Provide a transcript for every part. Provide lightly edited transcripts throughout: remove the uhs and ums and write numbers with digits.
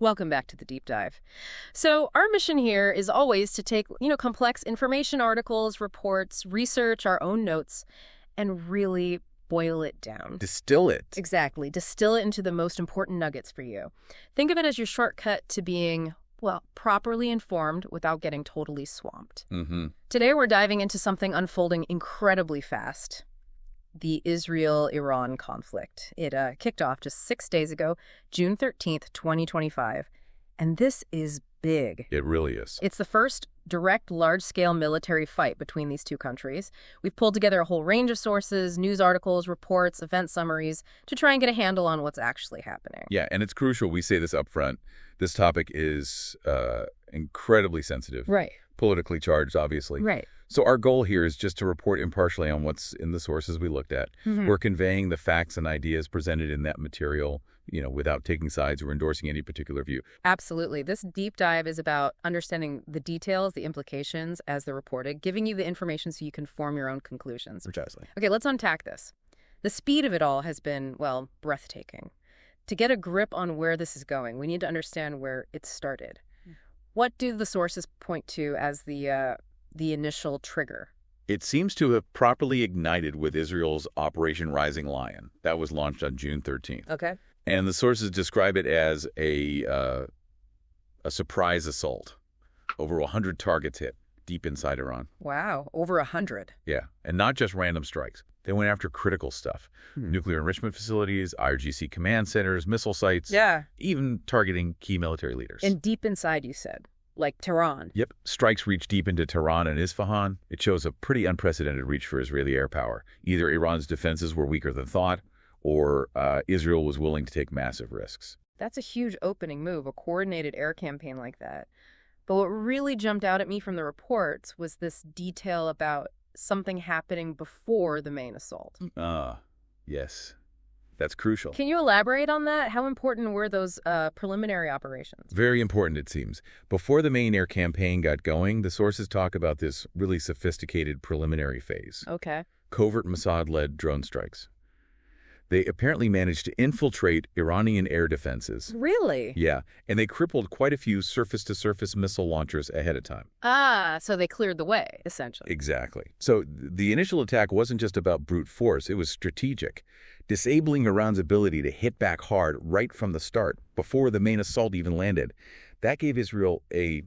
Welcome back to the deep dive. So our mission here is always to take, complex information articles, reports, research, our own notes, and really boil it down. Distill it. Exactly. Distill it into the most important nuggets for you. Think of it as your shortcut to being, well, properly informed without getting totally swamped. Mm-hmm. Today we're diving into something unfolding incredibly fast. The Israel-Iran conflict. It kicked off just 6 days ago, June 13th, 2025. And this is big. It really is. It's the first direct, large-scale military fight between these two countries. We've pulled together a whole range of sources, news articles, reports, event summaries, to try and get a handle on what's actually happening. Yeah, and it's crucial we say this up front. This topic is incredibly sensitive. Right. Politically charged, obviously. Right. So our goal here is just to report impartially on what's in the sources we looked at. Mm-hmm. We're conveying the facts and ideas presented in that material, without taking sides or endorsing any particular view. Absolutely. This deep dive is about understanding the details, the implications as they're reported, giving you the information so you can form your own conclusions. Precisely. Okay, let's unpack this. The speed of it all has been, well, breathtaking. To get a grip on where this is going, we need to understand where it started. What do the sources point to as the initial trigger? It seems to have properly ignited with Israel's Operation Rising Lion. That was launched on June 13th. Okay. And the sources describe it as a surprise assault. Over 100 targets hit deep inside Iran. Wow, over 100. Yeah, and not just random strikes. They went after critical stuff. Nuclear enrichment facilities, IRGC command centers, missile sites. Yeah. Even targeting key military leaders. And deep inside, you said, like Tehran. Yep, strikes reached deep into Tehran and Isfahan. It shows a pretty unprecedented reach for Israeli air power. Either Iran's defenses were weaker than thought, or Israel was willing to take massive risks. That's a huge opening move, a coordinated air campaign like that. But what really jumped out at me from the reports was this detail about something happening before the main assault. Yes. That's crucial. Can you elaborate on that? How important were those preliminary operations? Very important, it seems. Before the main air campaign got going, the sources talk about this really sophisticated preliminary phase. Okay. Covert Mossad-led drone strikes. They apparently managed to infiltrate Iranian air defenses. Really? Yeah, and they crippled quite a few surface-to-surface missile launchers ahead of time. So they cleared the way, essentially. Exactly. So the initial attack wasn't just about brute force, it was strategic, disabling Iran's ability to hit back hard right from the start, before the main assault even landed. That gave Israel a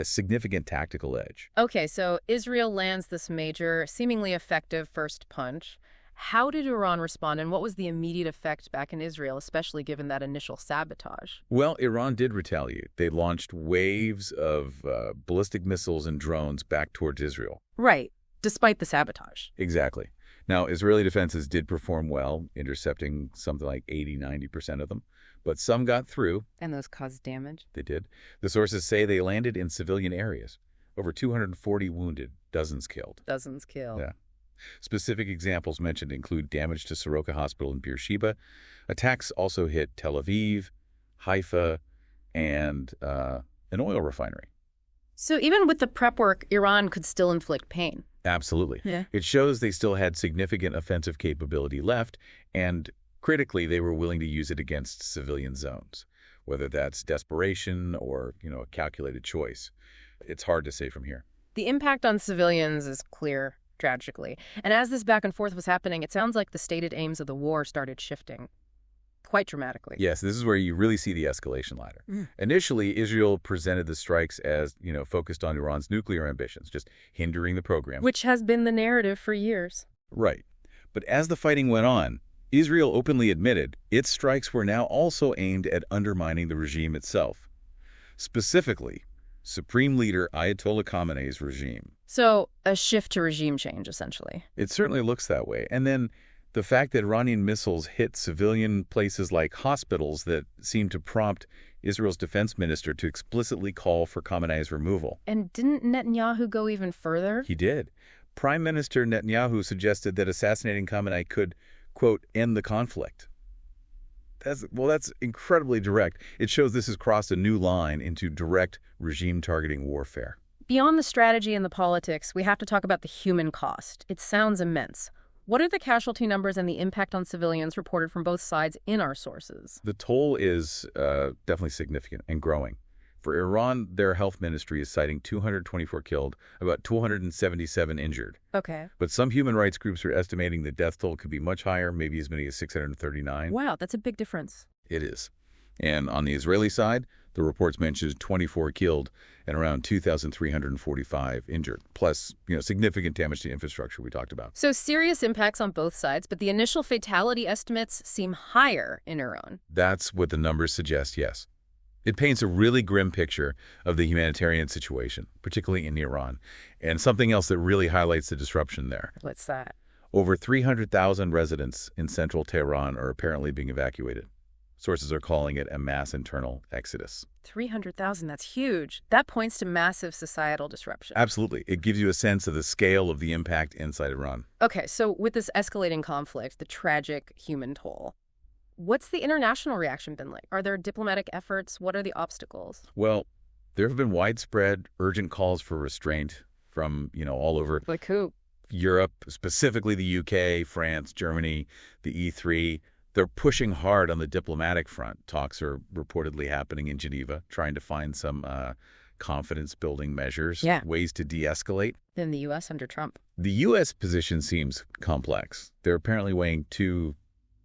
significant tactical edge. Okay, so Israel lands this major, seemingly effective first punch. How did Iran respond, and what was the immediate effect back in Israel, especially given that initial sabotage? Well, Iran did retaliate. They launched waves of ballistic missiles and drones back towards Israel. Right, despite the sabotage. Exactly. Now, Israeli defenses did perform well, intercepting something like 80–90% of them. But some got through. And those caused damage? They did. The sources say they landed in civilian areas. Over 240 wounded, dozens killed. Dozens killed. Yeah. Specific examples mentioned include damage to Soroka Hospital in Beersheba. Attacks also hit Tel Aviv, Haifa, and an oil refinery. So even with the prep work, Iran could still inflict pain. Absolutely. Yeah. It shows they still had significant offensive capability left, and critically, they were willing to use it against civilian zones, whether that's desperation or, a calculated choice. It's hard to say from here. The impact on civilians is clear, tragically. And as this back and forth was happening, it sounds like the stated aims of the war started shifting quite dramatically. Yes, this is where you really see the escalation ladder. Initially, Israel presented the strikes as, focused on Iran's nuclear ambitions, just hindering the program. Which has been the narrative for years. Right. But as the fighting went on, Israel openly admitted its strikes were now also aimed at undermining the regime itself. Specifically, Supreme Leader Ayatollah Khamenei's regime. So a shift to regime change, essentially. It certainly looks that way. And then the fact that Iranian missiles hit civilian places like hospitals that seemed to prompt Israel's defense minister to explicitly call for Khamenei's removal. And didn't Netanyahu go even further? He did. Prime Minister Netanyahu suggested that assassinating Khamenei could, quote, end the conflict. That's incredibly direct. It shows this has crossed a new line into direct regime-targeting warfare. Beyond the strategy and the politics, we have to talk about the human cost. It sounds immense. What are the casualty numbers and the impact on civilians reported from both sides in our sources? The toll is definitely significant and growing. For Iran, their health ministry is citing 224 killed, about 277 injured. Okay. But some human rights groups are estimating the death toll could be much higher, maybe as many as 639. Wow, that's a big difference. It is. And on the Israeli side, the reports mentioned 24 killed and around 2,345 injured, plus significant damage to infrastructure we talked about. So serious impacts on both sides, but the initial fatality estimates seem higher in Iran. That's what the numbers suggest, yes. It paints a really grim picture of the humanitarian situation, particularly in Iran, and something else that really highlights the disruption there. What's that? Over 300,000 residents in central Tehran are apparently being evacuated. Sources are calling it a mass internal exodus. 300,000, that's huge. That points to massive societal disruption. Absolutely. It gives you a sense of the scale of the impact inside Iran. Okay, so with this escalating conflict, the tragic human toll, what's the international reaction been like? Are there diplomatic efforts? What are the obstacles? Well, there have been widespread, urgent calls for restraint from, all over Like who? Europe, specifically the UK, France, Germany, the E3. They're pushing hard on the diplomatic front. Talks are reportedly happening in Geneva, trying to find some confidence-building measures, ways to de-escalate. In the U.S. under Trump. The U.S. position seems complex. They're apparently weighing two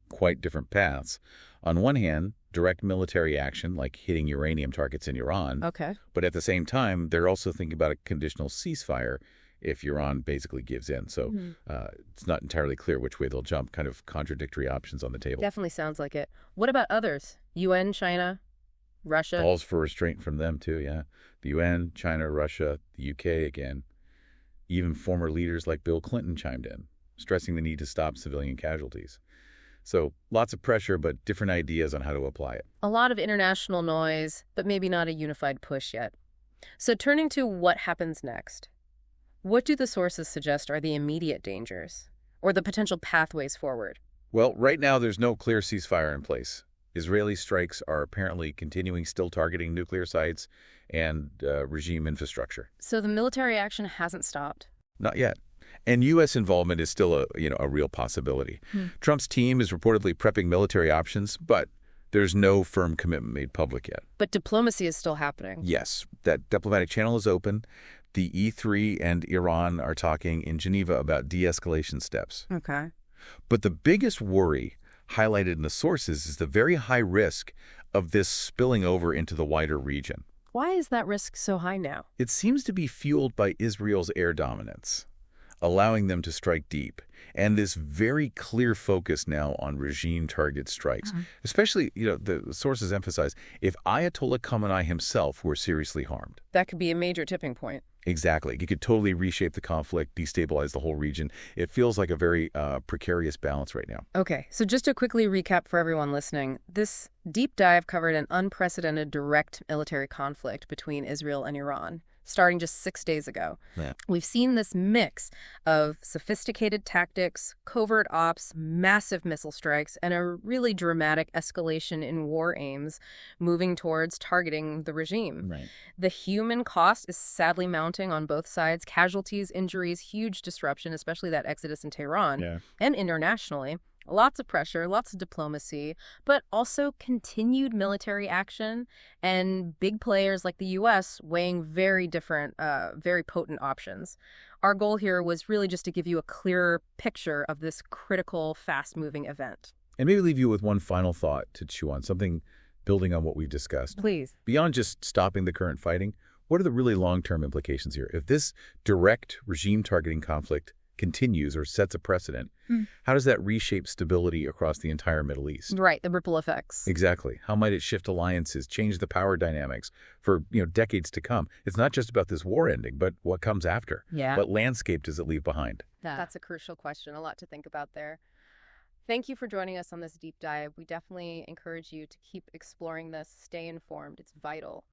quite different paths. On one hand, direct military action, like hitting uranium targets in Iran. Okay. But at the same time, they're also thinking about a conditional ceasefire if Iran basically gives in. So it's not entirely clear which way they'll jump, kind of contradictory options on the table. Definitely sounds like it. What about others? UN, China, Russia? Calls for restraint from them, too, yeah. The UN, China, Russia, the UK again. Even former leaders like Bill Clinton chimed in, stressing the need to stop civilian casualties. So lots of pressure, but different ideas on how to apply it. A lot of international noise, but maybe not a unified push yet. So turning to what happens next. What do the sources suggest are the immediate dangers or the potential pathways forward? Well, right now there's no clear ceasefire in place. Israeli strikes are apparently continuing, still targeting nuclear sites and regime infrastructure. So the military action hasn't stopped? Not yet. And U.S. involvement is still a real possibility. Trump's team is reportedly prepping military options, but there's no firm commitment made public yet. But diplomacy is still happening? Yes, that diplomatic channel is open. The E3 and Iran are talking in Geneva about de-escalation steps. Okay. But the biggest worry highlighted in the sources is the very high risk of this spilling over into the wider region. Why is that risk so high now? It seems to be fueled by Israel's air dominance, allowing them to strike deep, and this very clear focus now on regime target strikes. Especially, the sources emphasize, if Ayatollah Khamenei himself were seriously harmed. That could be a major tipping point. Exactly. It could totally reshape the conflict, destabilize the whole region. It feels like a very precarious balance right now. Okay, so just to quickly recap for everyone listening, this deep dive covered an unprecedented direct military conflict between Israel and Iran, starting just 6 days ago. Yeah. We've seen this mix of sophisticated tactics, covert ops, massive missile strikes, and a really dramatic escalation in war aims moving towards targeting the regime. Right. The human cost is sadly mounting on both sides. Casualties, injuries, huge disruption, especially that exodus in Tehran and internationally. Lots of pressure, lots of diplomacy, but also continued military action and big players like the U.S. weighing very different, very potent options. Our goal here was really just to give you a clearer picture of this critical, fast-moving event. And maybe leave you with one final thought to chew on, something building on what we've discussed. Please. Beyond just stopping the current fighting, what are the really long-term implications here? If this direct regime-targeting conflict continues or sets a precedent, how does that reshape stability across the entire Middle East? Right, the ripple effects. Exactly. How might it shift alliances, change the power dynamics for decades to come? It's not just about this war ending, but what comes after. Yeah. What landscape does it leave behind? That's a crucial question, a lot to think about there. Thank you for joining us on this deep dive. We definitely encourage you to keep exploring this, stay informed. It's vital.